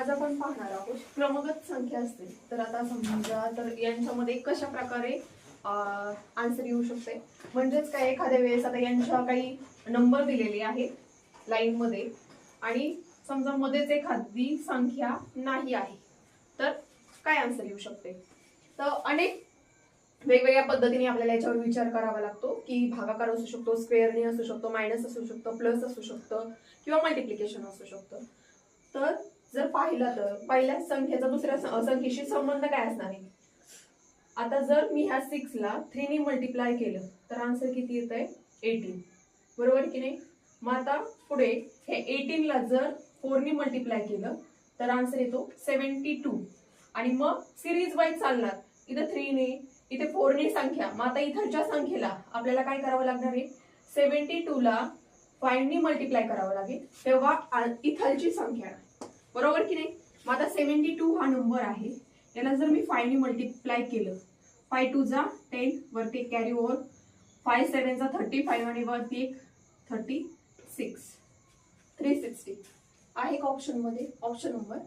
आज आपण पाहणार आहोत क्रमगत संख्या असतील तर आता समजा तर यांच्यामध्ये कशा प्रकारे आन्सर येऊ शकते. म्हणजेच काय एखाद्या वेळेस आता यांच्या काही नंबर दिलेले आहेत लाईन मध्ये आणि समजा मध्येच एखादी संख्या नाही आहे तर काय आन्सर येऊ शकते. तर अनेक वेगवेगळ्या पद्धतीने आपल्याला याच्यावर विचार करावा लागतो की भागाकार असू शकतो, स्क्वेअरने असू शकतो, मायनस असू शकतो, प्लस असू शकतं किंवा मल्टिप्लिकेशन असू शकतं. तर जर पाहिलं तर पहिल्या संख्येचा दुसऱ्या संख्येशी संबंध काय असणार आहे. आता जर मी ह्या 6 ला 3 ने मल्टिप्लाय केलं तर आन्सर किती येत आहे 18, बरोबर की नाही. मग आता पुढे हे 18 ला जर 4 ने मल्टिप्लाय केलं तर आन्सर येतो 72 आणि मग सिरीज वाईज चालणार. इथे 3 ने इथे 4 ने संख्या. मग आता इथलच्या संख्येला आपल्याला काय करावं लागणार आहे 72 ला 5 ने मल्टिप्लाय करावं लागेल तेव्हा इथलची संख्या, बरोबर की नाही. मग आता 72 हा नंबर आहे याला जर मी 5 ने मल्टिप्लाय केलं 5 2 जा 10 वरती कॅरी ओव्हर 5 7 जा 35 आणि वरती एक 36 360 आहे का ऑप्शन मध्ये. Option number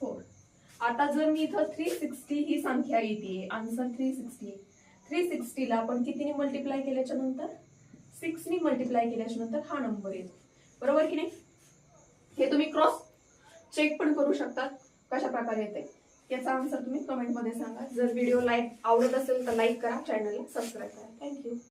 4. आता जर मी इथं 360 ही संख्या येते आन्सर 360 ला आपण कितीने मल्टिप्लाय केल्याच्या नंतर 6 ने मल्टिप्लाय केल्याच्या नंतर हा नंबर येतो, बरोबर की नाही. हे तुम्ही क्रॉस चेक पण करू शकता कशा प्रकारे येते. याचा आन्सर तुम्ही कमेंट मध्ये सांगा. जर व्हिडिओ आवडत असेल तर लाईक करा, चॅनलला सबस्क्राईब करा. थँक्यू.